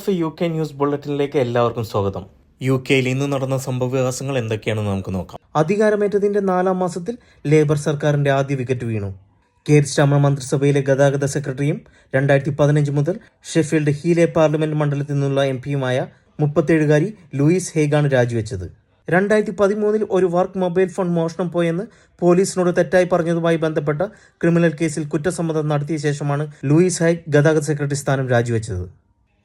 F UK news ബുള്ളറ്റിനിലേക്ക് എല്ലാവർക്കും സ്വാഗതം. UK-യിൽ ഇന്ന് നടന്ന സംഭവവികാസങ്ങൾ എന്തൊക്കെയാണെന്ന് നമുക്ക് നോക്കാം. അധികാരമേറ്റതിന്റെ 4-ാം മാസത്തിൽ ലേബർ സർക്കാരിന്റെ ആദ്യ വിക്കറ്റ് വീണു. കെയർ സ്റ്റാമർ മന്ത്രിസഭയിലെ ഗതാഗത സെക്രട്ടറിയും 2015 മുതൽ ഷെഫീൽഡ് ഹീലെ പാർലമെന്റ് മണ്ഡലത്തിൽ നിന്നുള്ള എംപിയുമായ 37-കാരി ലൂയിസ് ഹെയ്ഗാണ് രാജിവെച്ചത്. 2013 ഒരു വർക്ക് മൊബൈൽ ഫോൺ മോഷണം പോയെന്ന് പോലീസിനോട് തെറ്റായി പറഞ്ഞതുമായി ബന്ധപ്പെട്ട ക്രിമിനൽ കേസിൽ കുറ്റസമ്മതം നടത്തിയ ശേഷമാണ് ലൂയിസ് ഹെയ്ഗ് ഗതാഗത സെക്രട്ടറി സ്ഥാനം രാജിവെച്ചത്.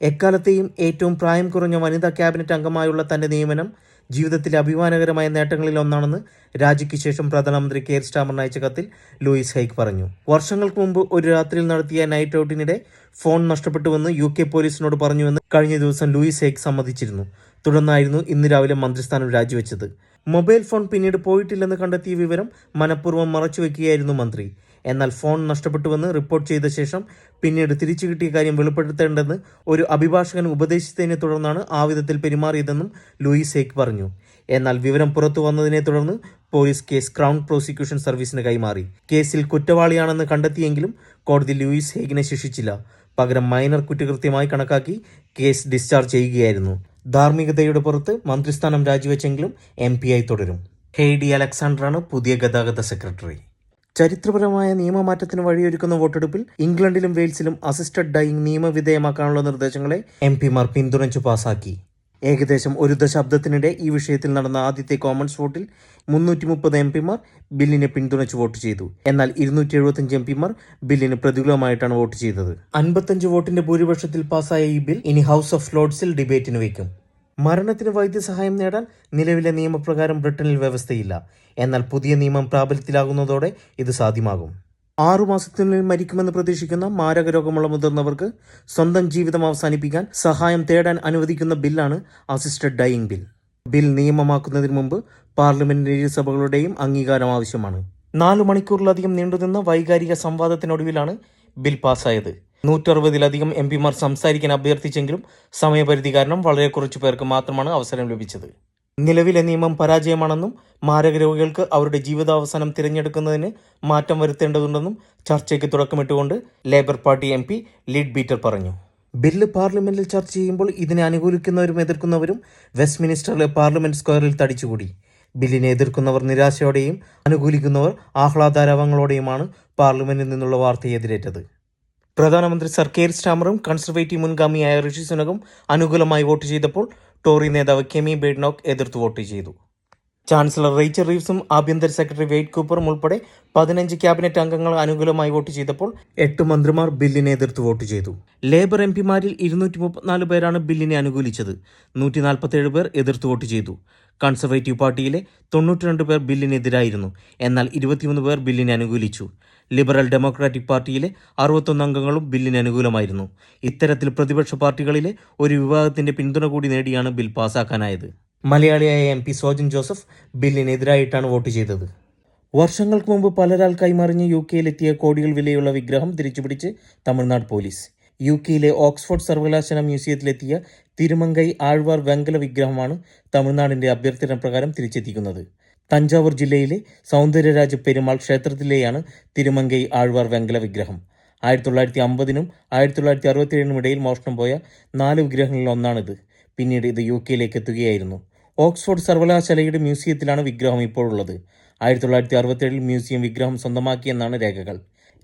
എക്കാലത്തെയും ഏറ്റവും പ്രായം കുറഞ്ഞ വനിതാ ക്യാബിനറ്റ് അംഗമായുള്ള തന്റെ നിയമനം ജീവിതത്തിലെ അഭിമാനകരമായ നേട്ടങ്ങളിൽ ഒന്നാണെന്ന് രാജിക്ക് ശേഷം പ്രധാനമന്ത്രി കെയർ സ്റ്റാമറിന് അയച്ച കത്തിൽ ലൂയിസ് ഹെയ്ഗ് പറഞ്ഞു. വർഷങ്ങൾക്ക് മുമ്പ് ഒരു രാത്രിയിൽ നടത്തിയ നൈറ്റ് ഔട്ടിനിടെ ഫോൺ നഷ്ടപ്പെട്ടുവെന്ന് UK പോലീസിനോട് പറഞ്ഞുവെന്ന് കഴിഞ്ഞ ദിവസം ലൂയിസ് ഹെയ്ഗ് സമ്മതിച്ചിരുന്നു. തുടർന്നായിരുന്നു ഇന്ന് രാവിലെ മന്ത്രിസ്ഥാനം രാജിവെച്ചത്. മൊബൈൽ ഫോൺ പിന്നീട് പോയിട്ടില്ലെന്ന് കണ്ടെത്തിയ വിവരം മനഃപൂർവ്വം മറച്ചുവെക്കുകയായിരുന്നു മന്ത്രി. എന്നാൽ ഫോൺ നഷ്ടപ്പെട്ടുവെന്ന് റിപ്പോർട്ട് ചെയ്ത ശേഷം പിന്നീട് തിരിച്ചു കിട്ടിയ കാര്യം വെളിപ്പെടുത്തേണ്ടെന്ന് ഒരു അഭിഭാഷകൻ ഉപദേശിച്ചതിനെ തുടർന്നാണ് ആ വിധത്തിൽ പെരുമാറിയതെന്നും ലൂയിസ് ഹെയ്ഗ് പറഞ്ഞു. എന്നാൽ വിവരം പുറത്തു വന്നതിനെ തുടർന്ന് പോലീസ് കേസ് ക്രൗൺ പ്രോസിക്യൂഷൻ സർവീസിന് കൈമാറി. കേസിൽ കുറ്റവാളിയാണെന്ന് കണ്ടെത്തിയെങ്കിലും കോടതി ലൂയിസ് ഹെയ്ഗിനെ ശിക്ഷിച്ചില്ല. പകരം മൈനർ കുറ്റകൃത്യമായി കണക്കാക്കി കേസ് ഡിസ്ചാർജ് ചെയ്യുകയായിരുന്നു. ധാർമ്മികതയുടെ പുറത്ത് മന്ത്രിസ്ഥാനം രാജിവെച്ചെങ്കിലും MP-ആയി തുടരും. ഹെയ്ഡി അലക്സാണ്ടറാണ് പുതിയ ഗതാഗത സെക്രട്ടറി. ചരിത്രപരമായ നിയമമാറ്റത്തിന് വഴിയൊരുക്കുന്ന വോട്ടെടുപ്പിൽ ഇംഗ്ലണ്ടിലും വെയിൽസിലും അസിസ്റ്റഡ് ഡൈയിങ് നിയമവിധേയമാക്കാനുള്ള നിർദ്ദേശങ്ങളെ MP-മാർ പിന്തുണച്ചു പാസാക്കി. ഏകദേശം ഒരു ദശാബ്ദത്തിനിടെ ഈ വിഷയത്തിൽ നടന്ന ആദ്യത്തെ കോമൺസ് വോട്ടിൽ 330 MP-മാർ ബില്ലിനെ പിന്തുണച്ചു വോട്ട് ചെയ്തു. എന്നാൽ 275 MP-മാർ ബില്ലിന് പ്രതികൂലമായിട്ടാണ് വോട്ട് ചെയ്തത്. 55 വോട്ടിന്റെ ഭൂരിപക്ഷത്തിൽ പാസായ ഈ ബിൽ ഇനി ഹൗസ് ഓഫ് ലോർഡ്സിൽ ഡിബേറ്റിന് വയ്ക്കും. മരണത്തിന് വൈദ്യസഹായം നേടാൻ നിലവിലെ നിയമപ്രകാരം ബ്രിട്ടനിൽ വ്യവസ്ഥയില്ല. എന്നാൽ പുതിയ നിയമം പ്രാബല്യത്തിലാകുന്നതോടെ ഇത് സാധ്യമാകും. 6 മാസത്തിനുള്ളിൽ മരിക്കുമെന്ന് പ്രതീക്ഷിക്കുന്ന മാരകരോഗമുള്ള മുതിർന്നവർക്ക് സ്വന്തം ജീവിതം അവസാനിപ്പിക്കാൻ സഹായം തേടാൻ അനുവദിക്കുന്ന ബില്ലാണ് അസിസ്റ്റഡ് ഡൈയിങ് ബിൽ. ബിൽ നിയമമാക്കുന്നതിന് മുമ്പ് പാർലമെന്റിന്റെ ഇരുസഭകളുടെയും അംഗീകാരം ആവശ്യമാണ്. 4 മണിക്കൂറിലധികം നീണ്ടുനിന്ന വൈകാരിക സംവാദത്തിനൊടുവിലാണ് ബിൽ പാസ്സായത്. 160-ലധികം MP-മാർ സംസാരിക്കാൻ അഭ്യർത്ഥിച്ചെങ്കിലും സമയപരിധി കാരണം വളരെ കുറച്ചു പേർക്ക് മാത്രമാണ് അവസരം ലഭിച്ചത്. നിലവിലെ നിയമം പരാജയമാണെന്നും മാരക രോഗികൾക്ക് അവരുടെ ജീവിതാവസാനം തിരഞ്ഞെടുക്കുന്നതിന് മാറ്റം വരുത്തേണ്ടതുണ്ടെന്നും ചർച്ചയ്ക്ക് തുടക്കമിട്ടുകൊണ്ട് labour party MP Leadbeater പറഞ്ഞു. ബില്ല് പാർലമെന്റിൽ ചർച്ച ചെയ്യുമ്പോൾ ഇതിനെ അനുകൂലിക്കുന്നവരും എതിർക്കുന്നവരും വെസ്റ്റ്മിനിസ്റ്ററിലെ പാർലമെന്റ് സ്ക്വയറിൽ തടിച്ചുകൂടി. ബില്ലിനെ എതിർക്കുന്നവർ നിരാശയോടെയും അനുകൂലിക്കുന്നവർ ആഹ്ലാദാരവങ്ങളോടെയുമാണ് പാർലമെന്റിൽ നിന്നുള്ള വാർത്തയെ എതിരേറ്റത്. പ്രധാനമന്ത്രി സർ കെയർ സ്റ്റാമറും കൺസർവേറ്റീവ് മുൻഗാമിയായ ഋഷി സുനകും അനുകൂലമായി വോട്ട് ചെയ്തപ്പോൾ ടോറി നേതാവ് കെമി ബേഡ്നോക്ക് എതിർത്ത് വോട്ട് ചെയ്തു. ചാൻസലർ റേച്ചൽ റീവ്സും ആഭ്യന്തര സെക്രട്ടറി വെയ്ഡ് കൂപ്പറും ഉൾപ്പെടെ 15 ക്യാബിനറ്റ് അംഗങ്ങൾ അനുകൂലമായി വോട്ട് ചെയ്തപ്പോൾ 8 മന്ത്രിമാർ ബില്ലിനെ എതിർത്ത് വോട്ട് ചെയ്തു. ലേബർ MP-മാരിൽ 234 പേരാണ് ബില്ലിനെ അനുകൂലിച്ചത്. 147 പേർ എതിർത്ത് വോട്ട് ചെയ്തു. കൺസർവേറ്റീവ് പാർട്ടിയിലെ 92 പേർ ബില്ലിനെതിരായിരുന്നു. എന്നാൽ 23 പേർ ബില്ലിനെ അനുകൂലിച്ചു. ലിബറൽ ഡെമോക്രാറ്റിക് പാർട്ടിയിലെ 61 അംഗങ്ങളും ബില്ലിന് അനുകൂലമായിരുന്നു. ഇത്തരത്തിൽ പ്രതിപക്ഷ പാർട്ടികളിലെ ഒരു വിഭാഗത്തിന്റെ പിന്തുണ കൂടി നേടിയാണ് ബിൽ പാസ്സാക്കാനായത്. മലയാളിയായ MP സോജൻ ജോസഫ് ബില്ലിനെതിരായിട്ടാണ് വോട്ട് ചെയ്തത്. വർഷങ്ങൾക്ക് മുമ്പ് പലരാൽ കൈമറിഞ്ഞ് UK-യിലെത്തിയ കോടികൾ വിലയുള്ള വിഗ്രഹം തിരിച്ചുപിടിച്ച് തമിഴ്നാട് പോലീസ്. UK-യിലെ ഓക്സ്ഫോർഡ് സർവകലാശാല മ്യൂസിയത്തിലെത്തിയ തിരുമങ്കൈ ആഴ്വാർ വെങ്കല വിഗ്രഹമാണ് തമിഴ്നാടിന്റെ അഭ്യർത്ഥന പ്രകാരം തിരിച്ചെത്തിക്കുന്നത്. തഞ്ചാവൂർ ജില്ലയിലെ സൗന്ദര്യരാജ പെരുമാൾ ക്ഷേത്രത്തിലെയാണ് തിരുമങ്കൈ ആഴ്വാർ വെങ്കല വിഗ്രഹം. 1950-നും 1967-നും ഇടയിൽ മോഷണം പോയ 4 വിഗ്രഹങ്ങളിൽ ഒന്നാണിത്. പിന്നീട് ഇത് UK-യിലേക്ക് എത്തുകയായിരുന്നു. ഓക്സ്ഫോർഡ് സർവകലാശാലയുടെ മ്യൂസിയത്തിലാണ് വിഗ്രഹം ഇപ്പോഴുള്ളത്. 1967-ൽ മ്യൂസിയം വിഗ്രഹം സ്വന്തമാക്കിയെന്നാണ് രേഖകൾ.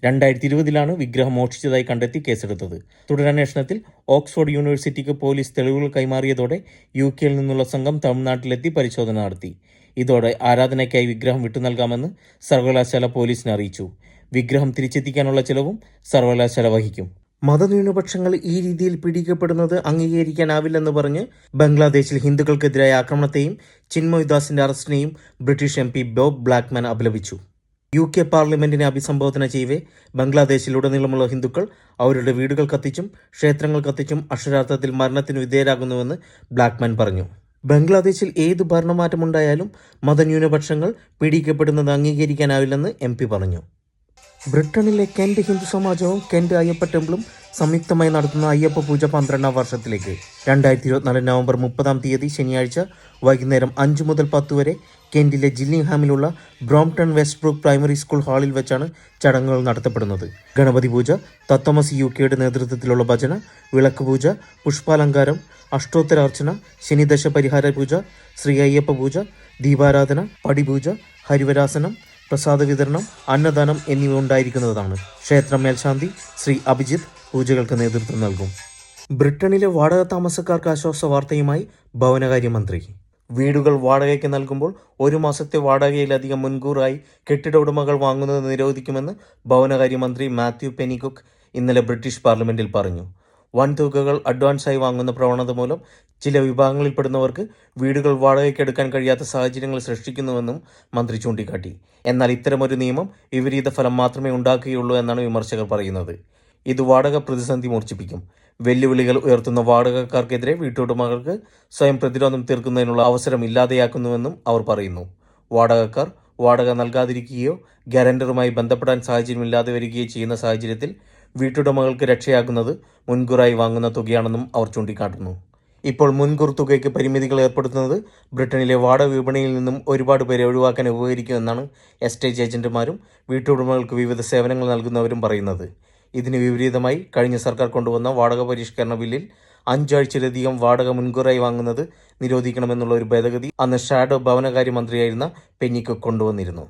2020-ലാണ് വിഗ്രഹം മോഷ്ടിച്ചതായി കണ്ടെത്തി കേസെടുത്തത്. തുടരന്വേഷണത്തിൽ ഓക്സ്ഫോർഡ് യൂണിവേഴ്സിറ്റിക്ക് പോലീസ് തെളിവുകൾ കൈമാറിയതോടെ UK-യിൽ നിന്നുള്ള സംഘം തമിഴ്നാട്ടിലെത്തി പരിശോധന നടത്തി. ഇതോടെ ആരാധനയ്ക്കായി വിഗ്രഹം വിട്ടുനൽകാമെന്ന് സർവകലാശാല പോലീസിനെ അറിയിച്ചു. വിഗ്രഹം തിരിച്ചെത്തിക്കാനുള്ള ചെലവും സർവകലാശാല വഹിക്കും. മതന്യൂനപക്ഷങ്ങൾ ഈ രീതിയിൽ പീഡിക്കപ്പെടുന്നത് അംഗീകരിക്കാനാവില്ലെന്ന് പറഞ്ഞ് ബംഗ്ലാദേശിൽ ഹിന്ദുക്കൾക്കെതിരായ ആക്രമണത്തെയും ചിന്മയ് ദാസിന്റെ അറസ്റ്റിനെയും ബ്രിട്ടീഷ് MP ബോബ് ബ്ലാക്ക്മാൻ അപലപിച്ചു. UK പാർലമെന്റിനെ അഭിസംബോധന ചെയ്യവേ ബംഗ്ലാദേശിലുടനീളമുള്ള ഹിന്ദുക്കൾ അവരുടെ വീടുകൾ കത്തിച്ചും ക്ഷേത്രങ്ങൾ കത്തിച്ചും അക്ഷരാർത്ഥത്തിൽ മരണത്തിന് വിധേയരാകുന്നുവെന്ന് ബ്ലാക്ക്മാൻ പറഞ്ഞു. ബംഗ്ലാദേശിൽ ഏത് ഭരണമാറ്റമുണ്ടായാലും മതന്യൂനപക്ഷങ്ങൾ പീഡിക്കപ്പെടുന്നത് അംഗീകരിക്കാനാവില്ലെന്ന് MP പറഞ്ഞു. ബ്രിട്ടനിലെ കെന്റ് ഹിന്ദു സമാജവും കെന്റ് അയ്യപ്പ ടെമ്പിളും സംയുക്തമായി നടത്തുന്ന അയ്യപ്പ പൂജ 12ാം വർഷത്തിലേക്ക് 2024 നവംബർ 30 ശനിയാഴ്ച വൈകുന്നേരം 5 മുതൽ 10 വരെ കെന്റിലെ ജില്ലിംഗ്ഹാമിലുള്ള ബ്രോംപ്ടൺ വെസ്റ്റ്ബ്രൂക്ക് പ്രൈമറി സ്കൂൾ ഹാളിൽ വെച്ചാണ് ചടങ്ങുകൾ നടത്തപ്പെടുന്നത്. ഗണപതി പൂജ, തത്വമസി യുടെ നേതൃത്വത്തിലുള്ള ഭജന, വിളക്ക് പൂജ, പുഷ്പാലങ്കാരം, അഷ്ടോത്തരാർച്ചന, ശനിദശ പരിഹാര പൂജ, ശ്രീ അയ്യപ്പ പൂജ, ദീപാരാധന, പടിപൂജ, ഹരിവരാസനം, പ്രസാദ വിതരണം, അന്നദാനം എന്നിവ ഉണ്ടായിരിക്കുന്നതാണ്. ക്ഷേത്ര മേൽശാന്തി ശ്രീ അഭിജിത്ത് പൂജകൾക്ക് നേതൃത്വം നൽകും. ബ്രിട്ടനിലെ വാടക താമസക്കാർക്ക് ആശ്വാസ വാർത്തയുമായി ഭവനകാര്യമന്ത്രി. വീടുകൾ വാടകയ്ക്ക് നൽകുമ്പോൾ 1 മാസത്തെ വാടകയിലധികം മുൻകൂറായി കെട്ടിട ഉടമകൾ വാങ്ങുന്നത് നിരോധിക്കുമെന്ന് ഭവനകാര്യമന്ത്രി മാത്യു പെനികുക്ക് ഇന്നലെ ബ്രിട്ടീഷ് പാർലമെന്റിൽ പറഞ്ഞു. വൻതുകകൾ അഡ്വാൻസായി വാങ്ങുന്ന പ്രവണത മൂലം ചില വിഭാഗങ്ങളിൽപ്പെടുന്നവർക്ക് വീടുകൾ വാടകയ്ക്കെടുക്കാൻ കഴിയാത്ത സാഹചര്യങ്ങൾ സൃഷ്ടിക്കുന്നുവെന്നും മന്ത്രി ചൂണ്ടിക്കാട്ടി. എന്നാൽ ഇത്തരമൊരു നിയമം വിപരീത ഫലം മാത്രമേ ഉണ്ടാക്കുകയുള്ളൂ എന്നാണ് വിമർശകർ പറയുന്നത്. ഇത് വാടക പ്രതിസന്ധി മൂർച്ഛിപ്പിക്കും. വെല്ലുവിളികൾ ഉയർത്തുന്ന വാടകക്കാർക്കെതിരെ വീട്ടുടമകൾക്ക് സ്വയം പ്രതിരോധം തീർക്കുന്നതിനുള്ള അവസരം ഇല്ലാതെയാക്കുന്നുവെന്നും അവർ പറയുന്നു. വാടകക്കാർ വാടക നൽകാതിരിക്കുകയോ ഗ്യാരണ്ടറുമായി ബന്ധപ്പെടാൻ സാഹചര്യമില്ലാതെ വരികയോ ചെയ്യുന്ന സാഹചര്യത്തിൽ വീട്ടുടമകൾക്ക് രക്ഷയാകുന്നത് മുൻകൂറായി വാങ്ങുന്ന തുകയാണെന്നും അവർ ചൂണ്ടിക്കാട്ടുന്നു. ഇപ്പോൾ മുൻകൂർ തുകയ്ക്ക് പരിമിതികൾ ഏർപ്പെടുത്തുന്നത് ബ്രിട്ടനിലെ വാടക വിപണിയിൽ നിന്നും ഒരുപാട് പേരെ ഒഴിവാക്കാൻ ഉപകരിക്കുമെന്നാണ് എസ്റ്റേറ്റ് ഏജന്റുമാരും വീട്ടുടമകൾക്ക് വിവിധ സേവനങ്ങൾ നൽകുന്നവരും പറയുന്നത്. ഇതിന് വിപരീതമായി കഴിഞ്ഞ സർക്കാർ കൊണ്ടുവന്ന വാടക പരിഷ്കരണ ബില്ലിൽ 5 ആഴ്ചയിലധികം വാടക മുൻകൂറായി വാങ്ങുന്നത് നിരോധിക്കണമെന്നുള്ള ഒരു ഭേദഗതി അന്ന് ഷാഡോ ഭവനകാര്യമന്ത്രിയായിരുന്ന പെനിക്ക് കൊണ്ടുവന്നിരുന്നു.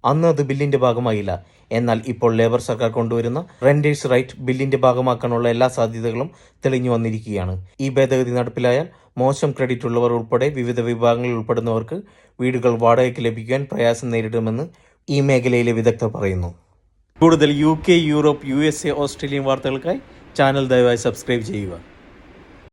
അന്ന് അത് ബില്ലിന്റെ ഭാഗമായില്ല. എന്നാൽ ഇപ്പോൾ ലേബർ സർക്കാർ കൊണ്ടുവരുന്ന റെന്റേഴ്സ് റൈറ്റ് ബില്ലിന്റെ ഭാഗമാക്കാനുള്ള എല്ലാ സാധ്യതകളും തെളിഞ്ഞു വന്നിരിക്കുകയാണ്. ഈ ഭേദഗതി നടപ്പിലായാൽ മോശം ക്രെഡിറ്റ് ഉള്ളവർ ഉൾപ്പെടെ വിവിധ വിഭാഗങ്ങളിൽ ഉൾപ്പെടുന്നവർക്ക് വീടുകൾ വാടകയ്ക്ക് ലഭിക്കാൻ പ്രയാസം നേരിടുമെന്ന് ഈ മേഖലയിലെ വിദഗ്ധർ പറയുന്നു. കൂടുതൽ UK, യൂറോപ്പ്, USA, ഓസ്ട്രേലിയൻ വാർത്തകൾക്കായി ചാനൽ ദയവായി സബ്സ്ക്രൈബ് ചെയ്യുക.